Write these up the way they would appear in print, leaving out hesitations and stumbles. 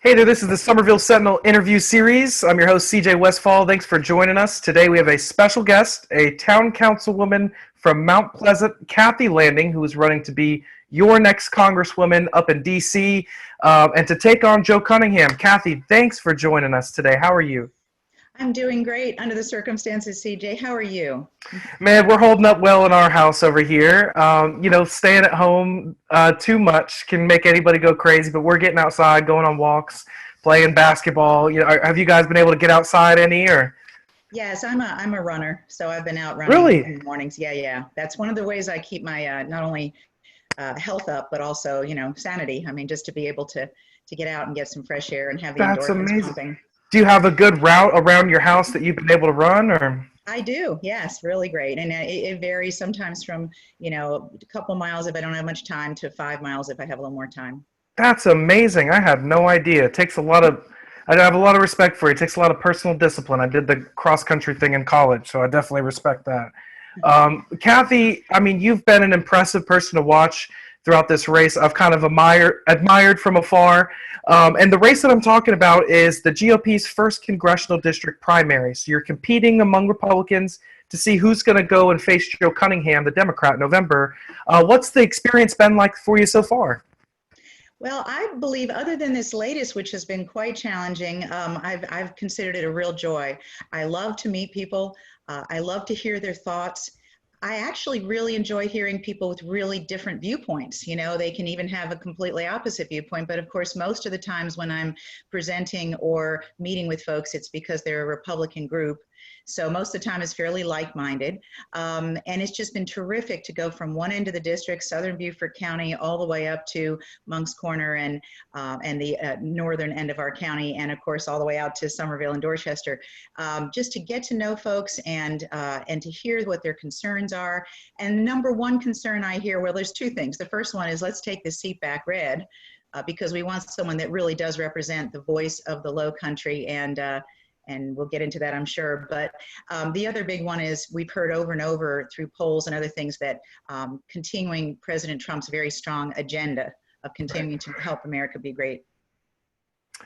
Hey there, this is the Summerville Sentinel interview series. I'm your host, CJ Westfall. Thanks for joining us. Today we have a special guest, a town councilwoman from Mount Pleasant, Kathy Landing, who is running to be your next congresswoman up in D.C. And to take on Joe Cunningham. Kathy, thanks for joining us today. How are you? I'm doing great under the circumstances, CJ. How are you? Man, we're holding up well in our house over here. Staying at home too much can make anybody go crazy, but we're getting outside, going on walks, playing basketball. Have you guys been able to get outside any or? Yes, I'm a runner, so I've been out running Really? in the mornings. Yeah. That's one of the ways I keep my not only health up, but also sanity. I mean, just to be able to get out and get some fresh air and have the That's endorphins amazing. pumping. Do you have a good route around your house that you've been able to run or? I do, yes, really great, and it varies sometimes from a couple miles if I don't have much time to 5 miles if I have a little more time. That's amazing. I had no idea. I have a lot of respect for you. It takes a lot of personal discipline. I did the cross country thing in college, so I definitely respect that. Kathy, I mean, you've been an impressive person to watch throughout this race. I've kind of admired from afar. And the race that I'm talking about is the GOP's first congressional district primary. So you're competing among Republicans to see who's going to go and face Joe Cunningham, the Democrat, in November. What's the experience been like for you so far? Well, I believe, other than this latest, which has been quite challenging, I've considered it a real joy. I love to meet people. I love to hear their thoughts. I actually really enjoy hearing people with really different viewpoints. They can even have a completely opposite viewpoint. But of course, most of the times when I'm presenting or meeting with folks, it's because they're a Republican group. So most of the time it's fairly like-minded. And it's just been terrific to go from one end of the district, Southern Beaufort County, all the way up to Moncks Corner and the northern end of our county, and of course all the way out to Summerville and Dorchester, just to get to know folks and to hear what their concerns are. And number one concern I hear, well, there's two things. The first one is, let's take this seat back red, because we want someone that really does represent the voice of the Low Country, and we'll get into that, I'm sure. But the other big one is, we've heard over and over through polls and other things that continuing President Trump's very strong agenda of continuing to help America be great.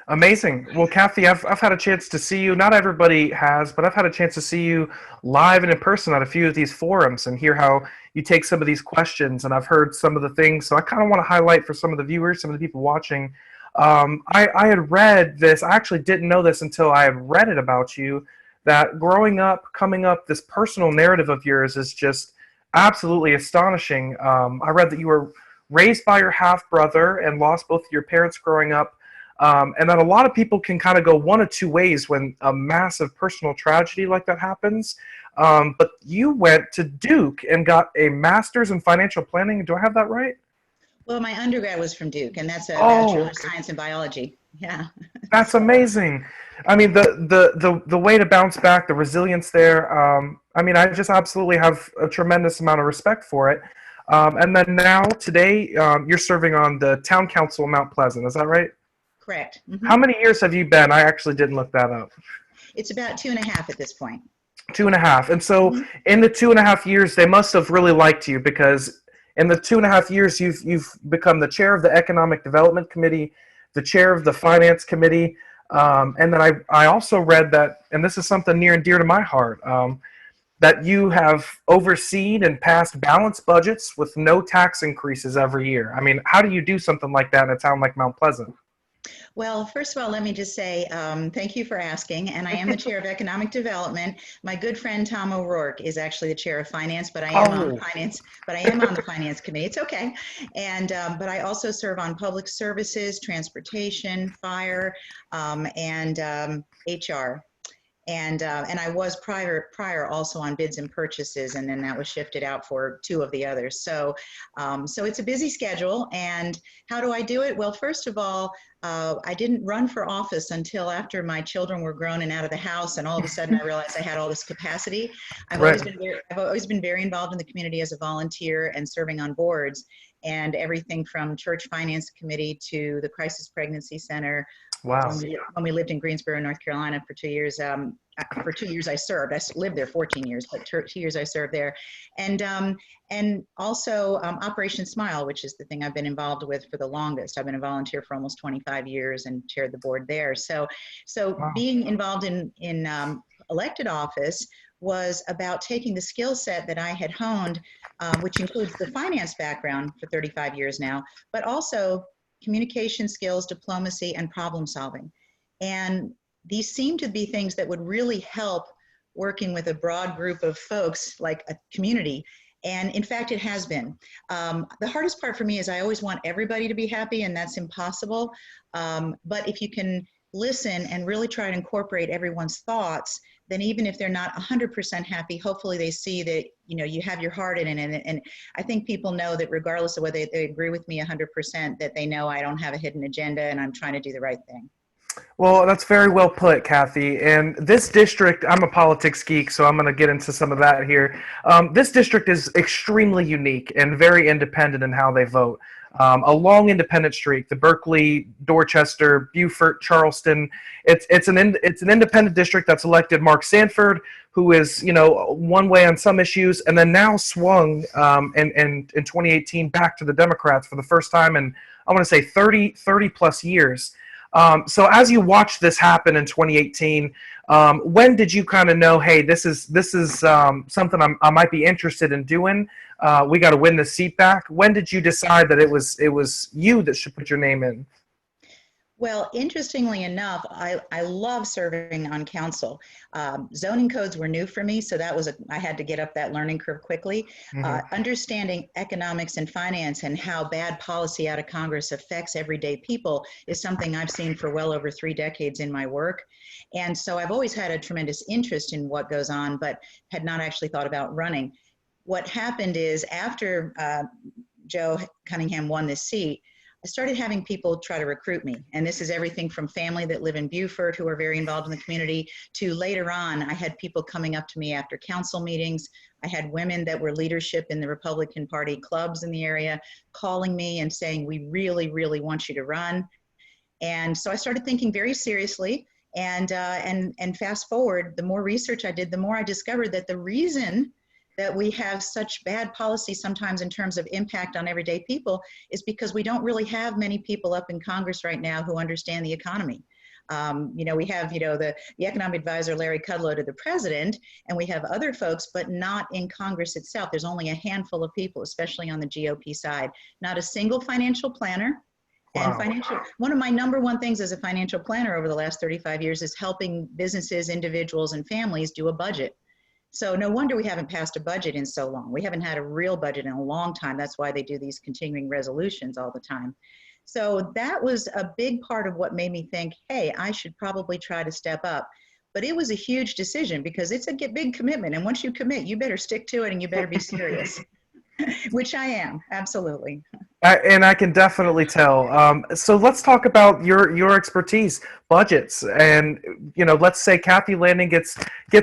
Amazing. Well, Kathy, I've had a chance to see you. Not everybody has, but I've had a chance to see you live and in person at a few of these forums and hear how you take some of these questions. And I've heard some of the things. So I kind of want to highlight for some of the viewers, some of the people watching. I had read this. I actually didn't know this until I had read it about you, that growing up, coming up, this personal narrative of yours is just absolutely astonishing. I read that you were raised by your half-brother and lost both of your parents growing up. And that a lot of people can kind of go one of two ways when a massive personal tragedy like that happens. But you went to Duke and got a master's in financial planning. Do I have that right? Well, my undergrad was from Duke, and that's a Oh, Bachelor of okay. Science in Biology. Yeah. That's amazing. I mean, the way to bounce back, the resilience there. I mean, I just absolutely have a tremendous amount of respect for it. And then now, today, you're serving on the town council of Mount Pleasant. Is that right? Correct. How many years have you been? I actually didn't look that up. It's about 2.5 at this point. 2.5. And so Mhm. in the 2.5 years, they must have really liked you, because in the 2.5 years, you've become the chair of the Economic Development Committee, the chair of the Finance Committee. And then I also read that, and this is something near and dear to my heart, that you have overseen and passed balanced budgets with no tax increases every year. I mean, how do you do something like that in a town like Mount Pleasant? Well, first of all, let me just say thank you for asking. And I am the chair of economic development. My good friend Tom O'Rourke is actually the chair of finance, but I am on Oh, finance. But I am on the finance committee. It's okay. And but I also serve on public services, transportation, fire, and HR. And I was prior also on bids and purchases, and then that was shifted out for two of the others. So so it's a busy schedule. And how do I do it? Well, first of all, I didn't run for office until after my children were grown and out of the house, and all of a sudden I realized I had all this capacity. right. I've always been very involved in the community as a volunteer and serving on boards. and everything from church finance committee to the crisis pregnancy center. Wow. When we lived in Greensboro, North Carolina for 2 years, I served. I lived there 14 years, but 2 years I served there. And also Operation Smile, which is the thing I've been involved with for the longest. I've been a volunteer for almost 25 years and chaired the board there. So Wow. being involved in elected office was about taking the skill set that I had honed, which includes the finance background for 35 years now, but also communication skills, diplomacy, and problem solving. And these seem to be things that would really help working with a broad group of folks, like a community. And in fact, it has been. The hardest part for me is I always want everybody to be happy, and that's impossible. But if you can listen and really try to incorporate everyone's thoughts, then even if they're not 100% happy, hopefully they see that, you know, you have your heart in it. And I think people know that regardless of whether they agree with me 100%, that they know I don't have a hidden agenda and I'm trying to do the right thing. Well, that's very well put, Kathy. And this district, I'm a politics geek, so I'm going to get into some of that here. This district is extremely unique and very independent in how they vote. A long independent streak. The Berkeley, Dorchester, Beaufort, Charleston. It's an independent district that's elected Mark Sanford, who is, you know, one way on some issues, and then now swung in 2018 back to the Democrats for the first time in, I want to say 30 plus years. So as you watched this happen in 2018, when did you kind of know, hey, this is something I might be interested in doing? We got to win this seat back. When did you decide that it was you that should put your name in? Well, interestingly enough, I love serving on council. Zoning codes were new for me, so I had to get up that learning curve quickly. Mm-hmm. Understanding economics and finance and how bad policy out of Congress affects everyday people is something I've seen for well over 3 decades in my work. And so I've always had a tremendous interest in what goes on, but had not actually thought about running. What happened is after Joe Cunningham won this seat, I started having people try to recruit me. And this is everything from family that live in Beaufort who are very involved in the community to later on, I had people coming up to me after council meetings. I had women that were leadership in the Republican Party clubs in the area calling me and saying, we really, really want you to run. And so I started thinking very seriously. And fast forward, the more research I did, the more I discovered that the reason that we have such bad policy sometimes in terms of impact on everyday people is because we don't really have many people up in Congress right now who understand the economy. We have, the economic advisor, Larry Kudlow, to the president, and we have other folks, but not in Congress itself. There's only a handful of people, especially on the GOP side. Not a single financial planner. Wow. And one of my number one things as a financial planner over the last 35 years is helping businesses, individuals, and families do a budget. So no wonder we haven't passed a budget in so long. We haven't had a real budget in a long time. That's why they do these continuing resolutions all the time. So that was a big part of what made me think, hey, I should probably try to step up. But it was a huge decision because it's a big commitment. And once you commit, you better stick to it and you better be serious, which I am, absolutely. And I can definitely tell. So let's talk about your expertise, budgets, and let's say Kathy Lanning gets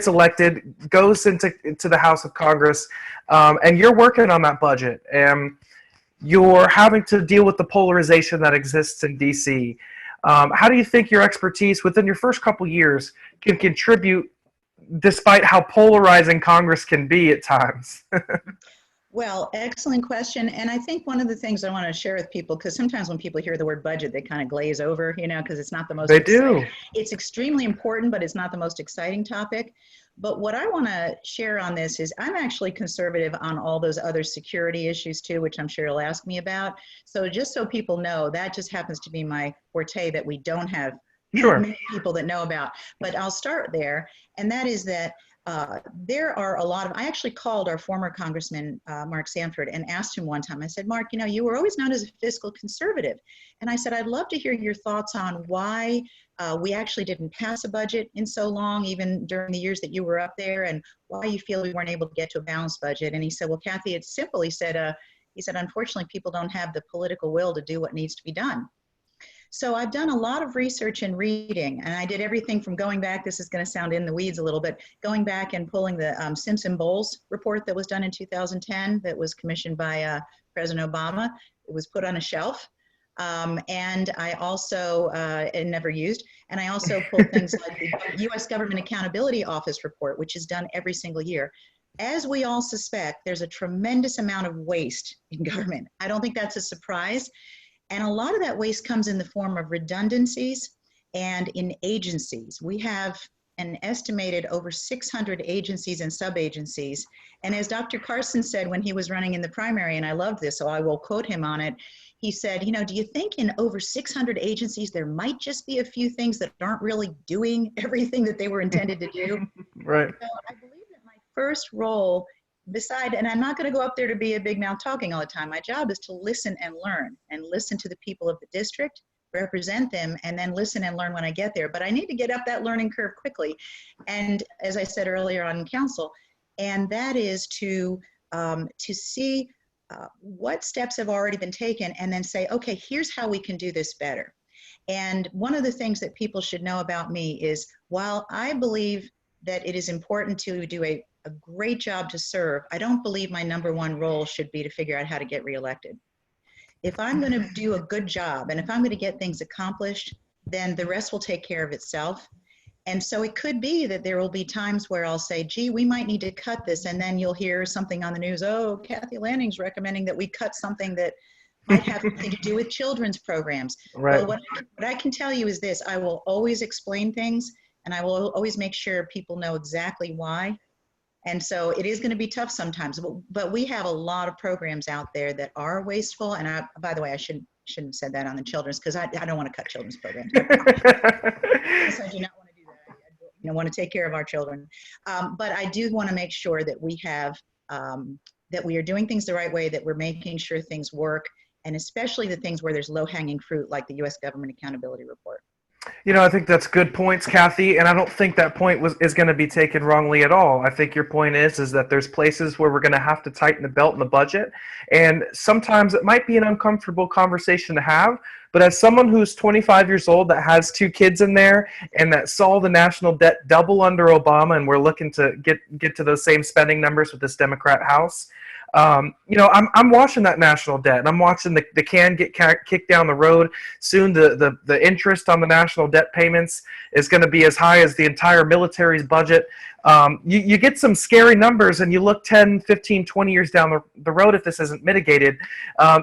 elected, goes into the House of Congress, and you're working on that budget, and you're having to deal with the polarization that exists in DC. How do you think your expertise within your first couple years can contribute, despite how polarizing Congress can be at times? Well, excellent question. And I think one of the things I want to share with people, because sometimes when people hear the word budget, they kind of glaze over, because it's not the most do. It's extremely important, but it's not the most exciting topic. But what I want to share on this is I'm actually conservative on all those other security issues too, which I'm sure you'll ask me about. So just so people know, that just happens to be my forte that we don't have many people that know about. But I'll start there. And that is that there are a lot of, I actually called our former Congressman, Mark Sanford, and asked him one time, I said, Mark, you were always known as a fiscal conservative. And I said, I'd love to hear your thoughts on why we actually didn't pass a budget in so long, even during the years that you were up there, and why you feel we weren't able to get to a balanced budget. And he said, well, Kathy, it's simple. He said, unfortunately, people don't have the political will to do what needs to be done. So I've done a lot of research and reading, and I did everything from going back, this is going to sound in the weeds a little bit, going back and pulling the Simpson-Bowles report that was done in 2010 that was commissioned by President Obama. It was put on a shelf. And I also, and never used, and I also pulled things like the U.S. Government Accountability Office report, which is done every single year. As we all suspect, there's a tremendous amount of waste in government. I don't think that's a surprise. And a lot of that waste comes in the form of redundancies and in agencies. We have an estimated over 600 agencies and sub-agencies. And as Dr. Carson said when he was running in the primary, and I love this, so I will quote him on it, he said, you know, do you think in over 600 agencies, there might just be a few things that aren't really doing everything that they were intended to do? Right. So I believe that my first role, beside, and I'm not going to go up there to be a big mouth talking all the time. My job is to listen and learn and listen to the people of the district, represent them, and then listen and learn when I get there. But I need to get up that learning curve quickly. And as I said earlier on in council, and that is to see what steps have already been taken and then say, okay, here's how we can do this better. And one of the things that people should know about me is while I believe that it is important to do a great job to serve, I don't believe my number one role should be to figure out how to get reelected. If I'm going to do a good job and if I'm going to get things accomplished, then the rest will take care of itself. And so it could be that there will be times where I'll say, gee, we might need to cut this. And then you'll hear something on the news, oh, Kathy Lanning's recommending that we cut something that might have something to do with children's programs. Right. Well, what I can tell you is this, I will always explain things and I will always make sure people know exactly why. And so it is going to be tough sometimes, but we have a lot of programs out there that are wasteful. And by the way, I shouldn't have said that on the children's because I don't want to cut children's programs. I do not want to do that. I want to take care of our children. But I do want to make sure that we have, that we are doing things the right way, that we're making sure things work, and especially the things where there's low-hanging fruit like the U.S. Government Accountability Report. You know, I think that's good points, Kathy, and I don't think that point is going to be taken wrongly at all. I think your point is that there's places where we're going to have to tighten the belt in the budget, and sometimes it might be an uncomfortable conversation to have, but as someone who's 25 years old that has 2 kids in there and that saw the national debt double under Obama, and we're looking to get to those same spending numbers with this Democrat House, you know, I'm watching that national debt, and I'm watching the can get kicked down the road. Soon the interest on the national debt payments is going to be as high as the entire military's budget. You get some scary numbers, and you look 10, 15, 20 years down the road, if this isn't mitigated,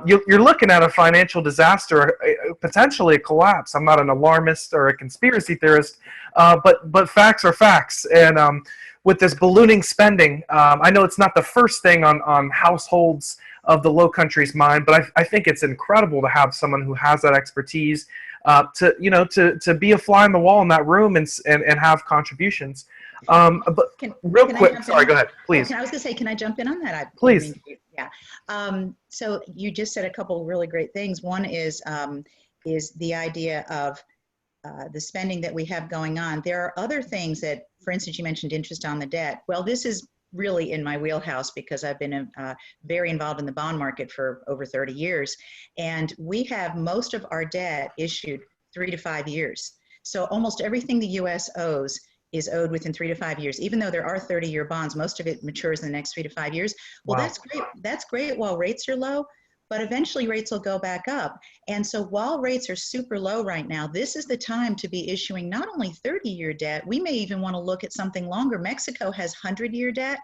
you're looking at a financial disaster, potentially a collapse. I'm not an alarmist or a conspiracy theorist, but facts are facts. And with this ballooning spending, I know it's not the first thing on households of the Low Country's mind, but I think it's incredible to have someone who has that expertise to be a fly on the wall in that room and have contributions. But real quick, sorry, go ahead, please. I was going to say, can I jump in on that? Please. Yeah. So you just said a couple of really great things. One is the idea of the spending that we have going on. There are other things that, for instance, you mentioned interest on the debt. Well, this is really in my wheelhouse because I've been very involved in the bond market for over 30 years. And we have most of our debt issued 3 to 5 years. So almost everything the U.S. owes is owed within 3 to 5 years. Even though there are 30-year bonds, most of it matures in the next 3 to 5 years. Well, wow. That's great. That's great while rates are low. But eventually rates will go back up. And so while rates are super low right now, this is the time to be issuing not only 30-year debt, we may even want to look at something longer. Mexico has 100-year debt.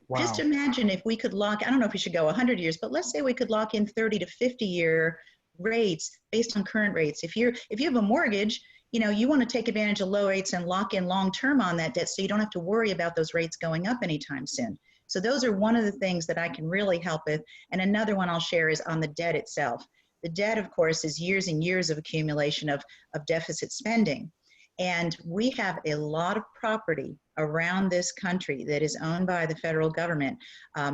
Wow. Just imagine if we could lock, I don't know if we should go 100 years, but let's say we could lock in 30 to 50-year rates based on current rates. If you have a mortgage, you want to take advantage of low rates and lock in long-term on that debt so you don't have to worry about those rates going up anytime soon. So those are one of the things that I can really help with. And another one I'll share is on the debt itself. The debt, of course, is years and years of accumulation of deficit spending. And we have a lot of property around this country that is owned by the federal government,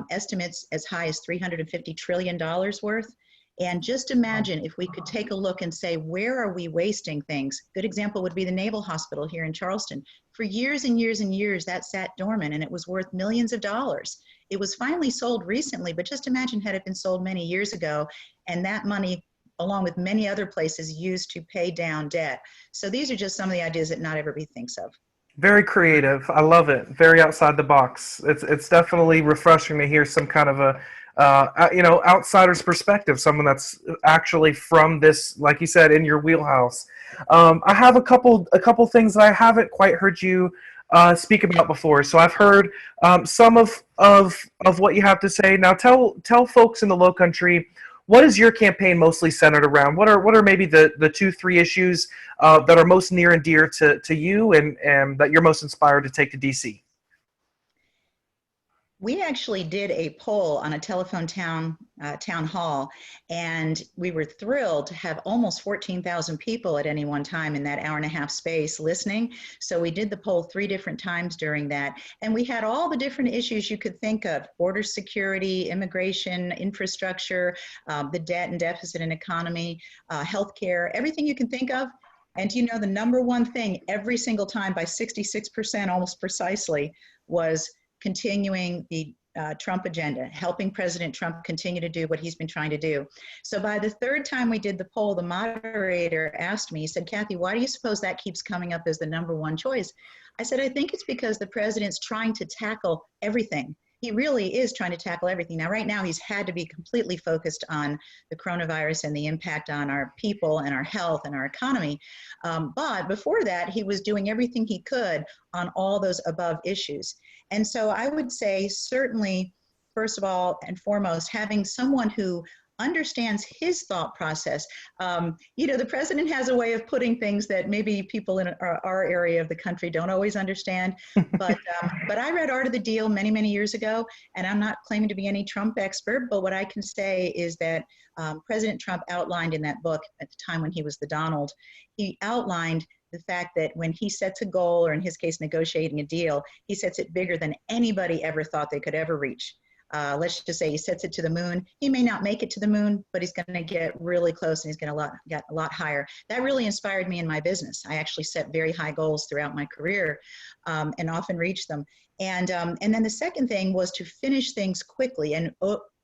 estimates as high as $350 trillion worth. And just imagine if we could take a look and say, where are we wasting things? Good example would be the Naval Hospital here in Charleston. For years and years and years, that sat dormant and it was worth millions of dollars. It was finally sold recently, but just imagine had it been sold many years ago and that money along with many other places, used to pay down debt. So these are just some of the ideas that not everybody thinks of. Very creative. I love it. Very outside the box. It's definitely refreshing to hear some kind of a outsider's perspective, someone that's actually from this, like you said, in your wheelhouse. I have a couple things that I haven't quite heard you speak about before. So I've heard some of what you have to say. Now tell folks in the Low Country, what is your campaign mostly centered around? What are maybe the two, three issues that are most near and dear to you and that you're most inspired to take to DC? We actually did a poll on a telephone town hall, and we were thrilled to have almost 14,000 people at any one time in that hour and a half space listening. So we did the poll 3 different times during that, and we had all the different issues you could think of: border security, immigration, infrastructure, the debt and deficit and economy, healthcare, everything you can think of. And you know, the number one thing every single time by 66%, almost precisely, was continuing the Trump agenda, helping President Trump continue to do what he's been trying to do. So by the 3rd time we did the poll, the moderator asked me, he said, "Kathy, why do you suppose that keeps coming up as the number one choice?" I said, "I think it's because the president's trying to tackle everything. He really is trying to tackle everything. Now, right now, he's had to be completely focused on the coronavirus and the impact on our people and our health and our economy. But before that, he was doing everything he could on all those above issues. And so I would say, certainly, first of all and foremost, having someone who understands his thought process. The president has a way of putting things that maybe people in our area of the country don't always understand. But I read Art of the Deal many, many years ago, and I'm not claiming to be any Trump expert, but what I can say is that President Trump outlined in that book at the time when he was the Donald, he outlined the fact that when he sets a goal, or in his case, negotiating a deal, he sets it bigger than anybody ever thought they could ever reach. Let's just say he sets it to the moon. He may not make it to the moon, but he's going to get really close, and he's going to get a lot higher. That really inspired me in my business. I actually set very high goals throughout my career and often reach them. And then the second thing was to finish things quickly and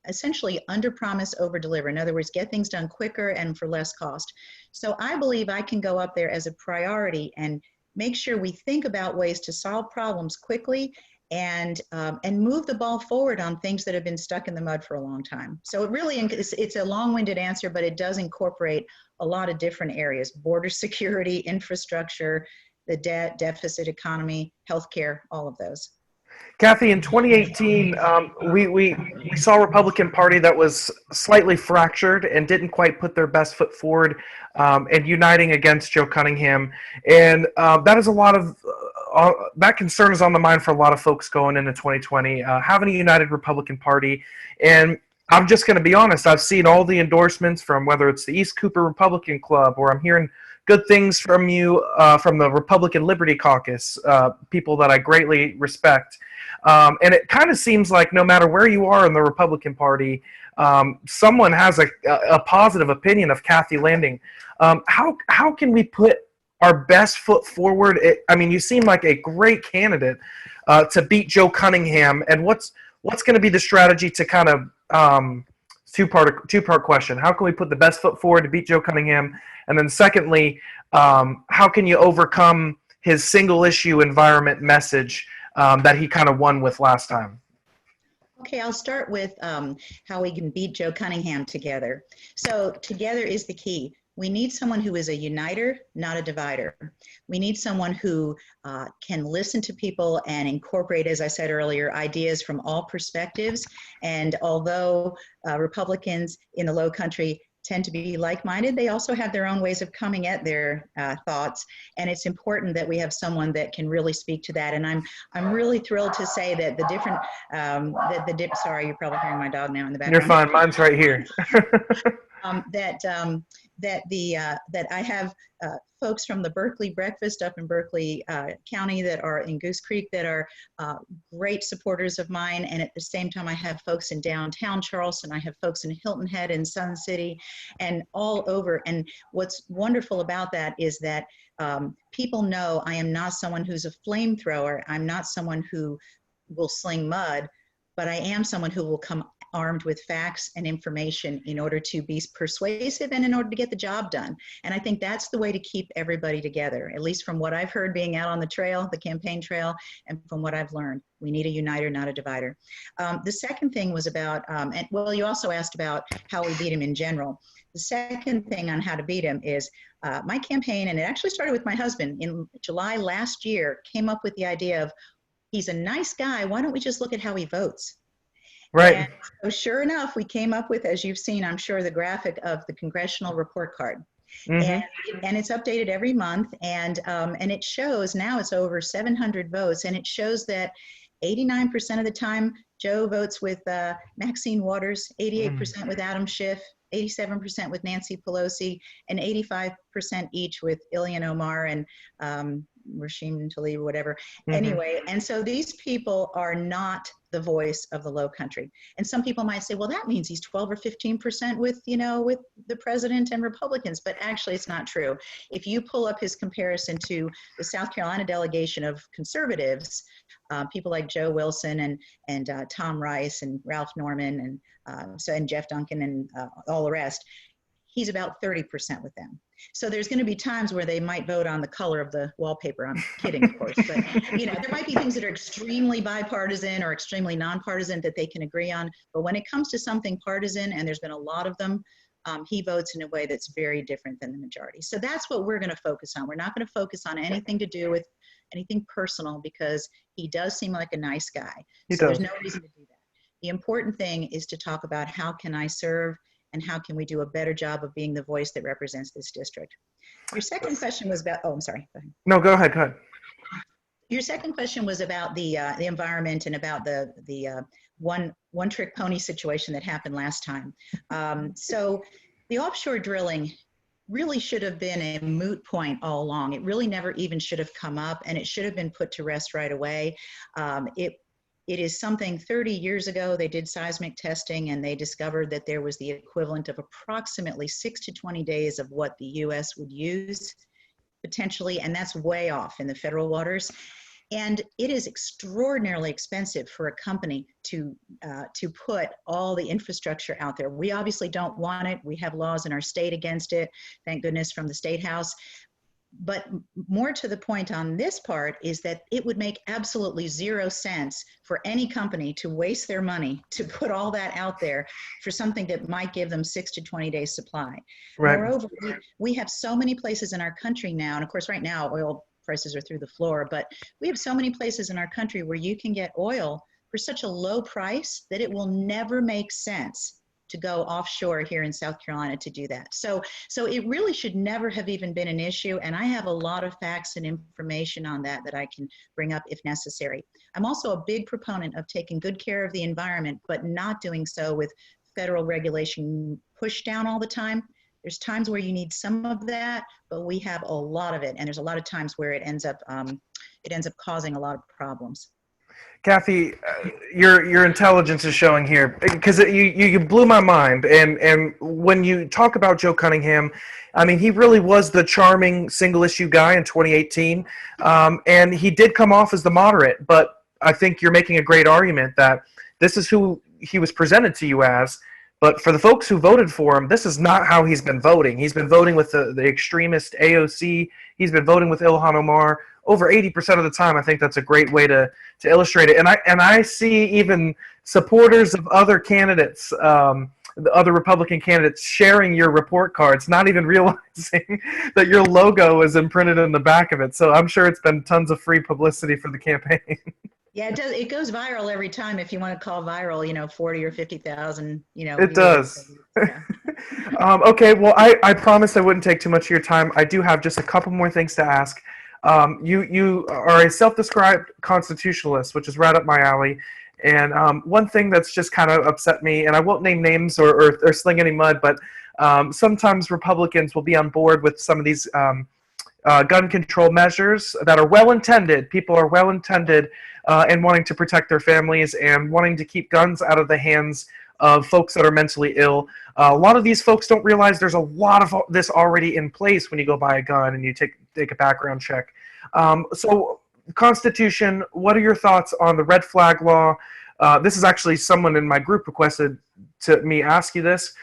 essentially under promise, over deliver. In other words, get things done quicker and for less cost. So I believe I can go up there as a priority and make sure we think about ways to solve problems quickly and move the ball forward on things that have been stuck in the mud for a long time. So it's a long-winded answer, but it does incorporate a lot of different areas: border security, infrastructure, the debt, deficit, economy, healthcare, all of those. Kathy, in 2018, we saw a Republican Party that was slightly fractured and didn't quite put their best foot forward and uniting against Joe Cunningham. And that is that concern is on the mind for a lot of folks going into 2020, having a united Republican Party. And I'm just going to be honest, I've seen all the endorsements from whether it's the East Cooper Republican Club, or I'm hearing good things from you from the Republican Liberty Caucus, people that I greatly respect. And it kind of seems like no matter where you are in the Republican Party, someone has a positive opinion of Kathy Landing. How can we put our best foot forward? You seem like a great candidate to beat Joe Cunningham. And what's going to be the strategy to kind of two-part question? How can we put the best foot forward to beat Joe Cunningham? And then secondly, how can you overcome his single-issue environment message that he kind of won with last time? Okay, I'll start with how we can beat Joe Cunningham together. So together is the key. We need someone who is a uniter, not a divider. We need someone who can listen to people and incorporate, as I said earlier, ideas from all perspectives. And although Republicans in the Low Country tend to be like-minded, they also have their own ways of coming at their thoughts. And it's important that we have someone that can really speak to that. And I'm really thrilled to say that the different, sorry, you're probably hearing my dog now in the background. You're fine, mine's right here. That I have folks from the Berkeley Breakfast up in Berkeley County that are in Goose Creek that are great supporters of mine. And at the same time, I have folks in downtown Charleston. I have folks in Hilton Head and Sun City and all over. And what's wonderful about that is that people know I am not someone who's a flamethrower. I'm not someone who will sling mud, but I am someone who will come armed with facts and information in order to be persuasive and in order to get the job done. And I think that's the way to keep everybody together, at least from what I've heard being out on the trail, the campaign trail, and from what I've learned. We need a uniter, not a divider. The second thing was about, and well, you also asked about how we beat him in general. The second thing on how to beat him is my campaign, and it actually started with my husband in July last year, came up with the idea of, he's a nice guy, why don't we just look at how he votes? Right. And so sure enough, we came up with, as you've seen, I'm sure, the graphic of the congressional report card. And it's updated every month, and it shows, now it's over 700 votes, and it shows that 89% of the time Joe votes with Maxine Waters, 88% with Adam Schiff, 87% with Nancy Pelosi, and 85% each with Ilhan Omar and Rashim Tlaib or whatever. Anyway, and so these people are not the voice of the low country. And some people might say, well, that means he's 12 or 15% with, you know, with the president and Republicans, but actually it's not true. If you pull up his comparison to the South Carolina delegation of conservatives, people like Joe Wilson and Tom Rice and Ralph Norman and Jeff Duncan and all the rest, he's about 30% with them. So there's going to be times where they might vote on the color of the wallpaper. I'm kidding, of course, but you know, there might be things that are extremely bipartisan or extremely nonpartisan that they can agree on. But when it comes to something partisan, and there's been a lot of them, he votes in a way that's very different than the majority. So that's what we're going to focus on. We're not going to focus on anything to do with anything personal, because he does seem like a nice guy. So there's no reason to do that. The important thing is to talk about how can I serve and how can we do a better job of being the voice that represents this district. Your second question was about, oh, I'm sorry. Go ahead. No, go ahead. Go ahead. Your second question was about the environment and about the one-trick pony situation that happened last time. So the offshore drilling really should have been a moot point all along. It really never even should have come up, and it should have been put to rest right away. It is something 30 years ago, they did seismic testing and they discovered that there was the equivalent of approximately 6 to 20 days of what the US would use potentially, and that's way off in the federal waters. And it is extraordinarily expensive for a company to put all the infrastructure out there. We obviously don't want it. We have laws in our state against it, thank goodness, from the State House. But more to the point on this part is that it would make absolutely zero sense for any company to waste their money to put all that out there for something that might give them 6 to 20 days supply. Right. Moreover, we have so many places in our country now, and of course right now oil prices are through the floor, but we have so many places in our country where you can get oil for such a low price that it will never make sense to go offshore here in South Carolina to do that. So it really should never have even been an issue. And I have a lot of facts and information on that I can bring up if necessary. I'm also a big proponent of taking good care of the environment, but not doing so with federal regulation pushed down all the time. There's times where you need some of that, but we have a lot of it. And there's a lot of times where it ends up causing a lot of problems. Kathy, your intelligence is showing here, because you blew my mind. And when you talk about Joe Cunningham, I mean, he really was the charming single issue guy in 2018. And he did come off as the moderate, but I think you're making a great argument that this is who he was presented to you as. But for the folks who voted for him, this is not how he's been voting. He's been voting with the extremist AOC. He's been voting with Ilhan Omar. Over 80% of the time. I think that's a great way to illustrate it. And I see even supporters of other candidates, the other Republican candidates, sharing your report cards, not even realizing that your logo is imprinted in the back of it. So I'm sure it's been tons of free publicity for the campaign. Yeah, it does. It goes viral every time. If you want to call viral, 40 or 50,000, It does. Yeah. Okay, well, I promised I wouldn't take too much of your time. I do have just a couple more things to ask. You are a self-described constitutionalist, which is right up my alley. And one thing that's just kind of upset me, and I won't name names or sling any mud, but sometimes Republicans will be on board with some of these gun control measures that are well-intended. People are well-intended and wanting to protect their families and wanting to keep guns out of the hands of folks that are mentally ill. A lot of these folks don't realize there's a lot of this already in place when you go buy a gun and you take a background check. So, Constitution, what are your thoughts on the red flag law? This is actually someone in my group requested to me ask you this.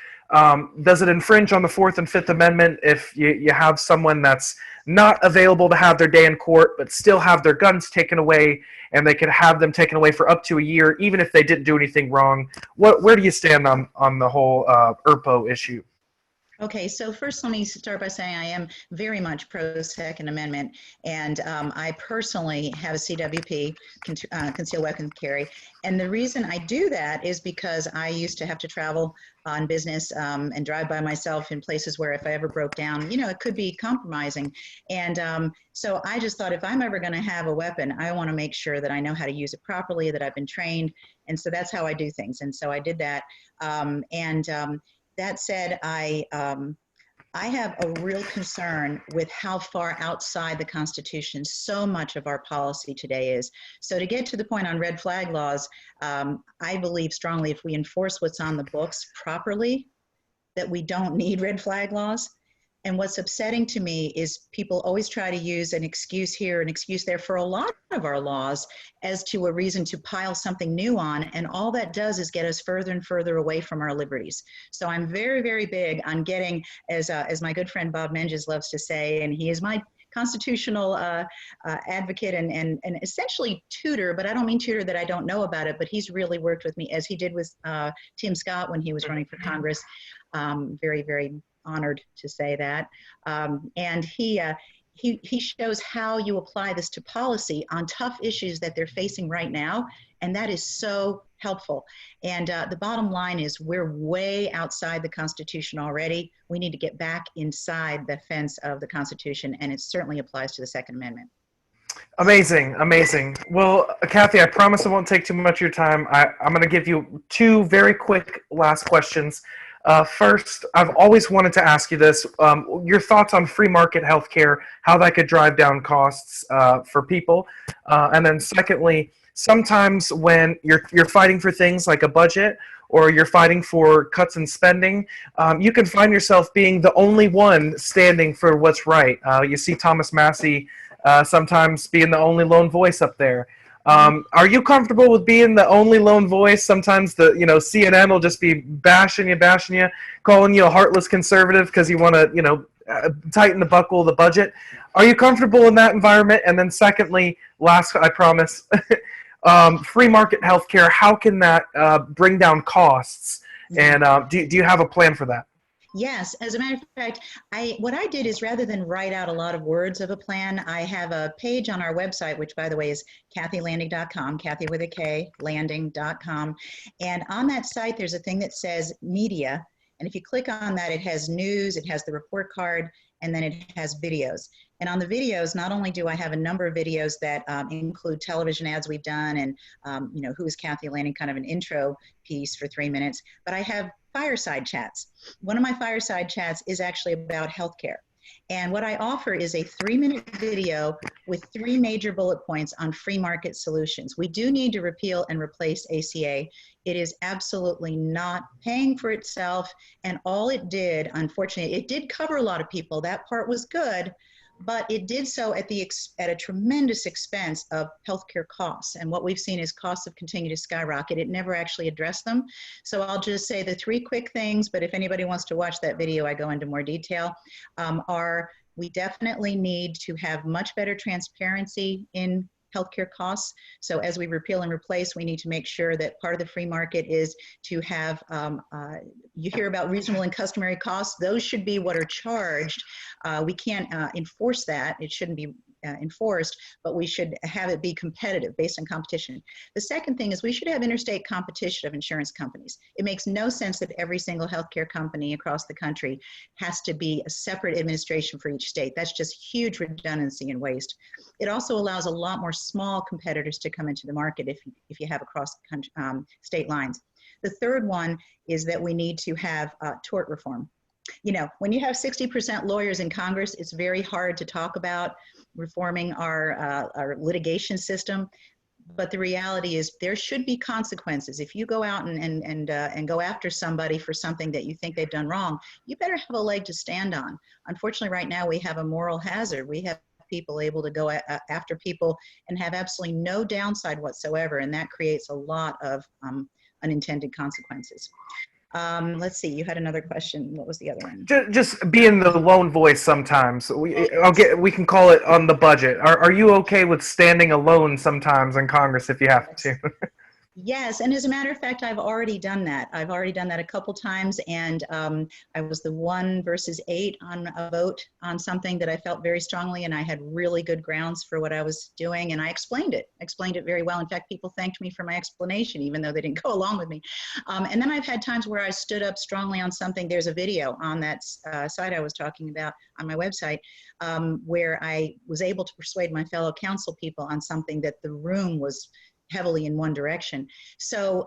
Does it infringe on the Fourth and Fifth Amendment if you have someone that's not available to have their day in court, but still have their guns taken away, and they could have them taken away for up to a year, even if they didn't do anything wrong? Where do you stand on the whole ERPO issue? Okay, so first let me start by saying I am very much pro Second Amendment, and I personally have a CWP, concealed weapon carry. And the reason I do that is because I used to have to travel on business and drive by myself in places where if I ever broke down, it could be compromising. And so I just thought if I'm ever going to have a weapon, I want to make sure that I know how to use it properly, that I've been trained. And so that's how I do things. And so I did that. That said, I have a real concern with how far outside the Constitution so much of our policy today is. So to get to the point on red flag laws, I believe strongly if we enforce what's on the books properly, that we don't need red flag laws. And what's upsetting to me is people always try to use an excuse here, an excuse there for a lot of our laws as to a reason to pile something new on. And all that does is get us further and further away from our liberties. So I'm very, very big on getting, as my good friend Bob Menges loves to say, and he is my constitutional advocate and essentially tutor, but I don't mean tutor that I don't know about it, but he's really worked with me as he did with Tim Scott when he was running for Congress. Very, very honored to say that. And he shows how you apply this to policy on tough issues that they're facing right now. And that is so helpful. And the bottom line is we're way outside the Constitution already. We need to get back inside the fence of the Constitution, and it certainly applies to the Second Amendment. Amazing, amazing. Well, Kathy, I promise I won't take too much of your time. I'm going to give you two very quick last questions. First, I've always wanted to ask you this, your thoughts on free market healthcare, how that could drive down costs for people. And then secondly, sometimes when you're fighting for things like a budget or you're fighting for cuts in spending, you can find yourself being the only one standing for what's right. You see Thomas Massey sometimes being the only lone voice up there. Are you comfortable with being the only lone voice? Sometimes CNN will just be bashing you, calling you a heartless conservative because you want to, tighten the buckle of the budget. Are you comfortable in that environment? And then secondly, last, I promise, free market healthcare, how can that bring down costs? And do you have a plan for that? Yes, as a matter of fact, what I did is rather than write out a lot of words of a plan, I have a page on our website, which by the way is kathylanding.com, Kathy with a K, landing.com. And on that site, there's a thing that says media. And if you click on that, it has news, it has the report card, and then it has videos. And on the videos, not only do I have a number of videos that include television ads we've done and, who is Kathy Landing, kind of an intro piece for 3 minutes, but I have fireside chats. One of my fireside chats is actually about healthcare. And what I offer is a 3-minute video with 3 major bullet points on free market solutions. We do need to repeal and replace ACA. It is absolutely not paying for itself. And all it did, unfortunately, it did cover a lot of people. That part was good. But it did so at a tremendous expense of healthcare costs. And what we've seen is costs have continued to skyrocket. It never actually addressed them. So I'll just say the 3 quick things, but if anybody wants to watch that video, I go into more detail, we definitely need to have much better transparency in healthcare costs. So as we repeal and replace, we need to make sure that part of the free market is to have, you hear about reasonable and customary costs, those should be what are charged. We can't enforce that, it shouldn't be enforced, but we should have it be competitive based on competition. The second thing is we should have interstate competition of insurance companies. It makes no sense that every single healthcare company across the country has to be a separate administration for each state. That's just huge redundancy and waste. It also allows a lot more small competitors to come into the market if you have across state lines. The third one is that we need to have tort reform. When you have 60% lawyers in Congress, it's very hard to talk about reforming our litigation system. But the reality is there should be consequences. If you go out and go after somebody for something that you think they've done wrong, you better have a leg to stand on. Unfortunately, right now we have a moral hazard. We have people able to go after people and have absolutely no downside whatsoever. And that creates a lot of unintended consequences. Let's see. You had another question. What was the other one? Just being the lone voice sometimes. Oh, yes. We can call it on the budget. Are you okay with standing alone sometimes in Congress if you have Yes. to? Yes, and as a matter of fact, I've already done that. I've already done that a couple times, and I was the 1 versus 8 on a vote on something that I felt very strongly, and I had really good grounds for what I was doing, and I explained it very well. In fact, people thanked me for my explanation, even though they didn't go along with me. And then I've had times where I stood up strongly on something. There's a video on that site I was talking about on my website, where I was able to persuade my fellow council people on something that the room was heavily in one direction. So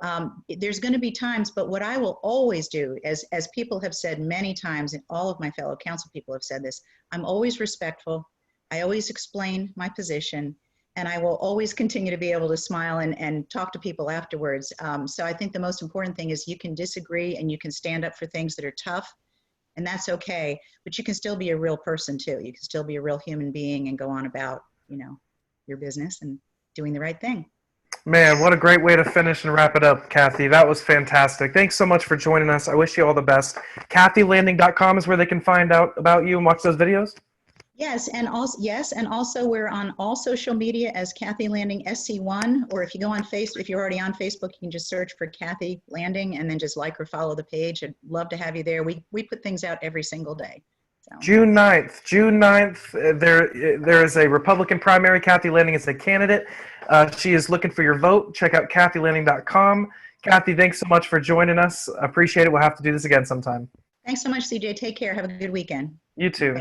there's going to be times, but what I will always do, as people have said many times, and all of my fellow council people have said this, I'm always respectful. I always explain my position, and I will always continue to be able to smile and talk to people afterwards. So I think the most important thing is you can disagree and you can stand up for things that are tough, and that's okay, but you can still be a real person too. You can still be a real human being and go on about, your business and doing the right thing. Man, what a great way to finish and wrap it up, Kathy. That was fantastic. Thanks so much for joining us. I wish you all the best. KathyLanding.com is where they can find out about you and watch those videos. Yes, and also we're on all social media as Kathy Landing SC1, or if you go on Facebook, if you're already on Facebook, you can just search for Kathy Landing and then just like or follow the page. I'd love to have you there. We put things out every single day. So. June 9th, there is a Republican primary. Kathy Landing is a candidate. She is looking for your vote. Check out KathyLanding.com. Kathy, thanks so much for joining us. Appreciate it. We'll have to do this again sometime. Thanks so much, CJ. Take care. Have a good weekend. You too.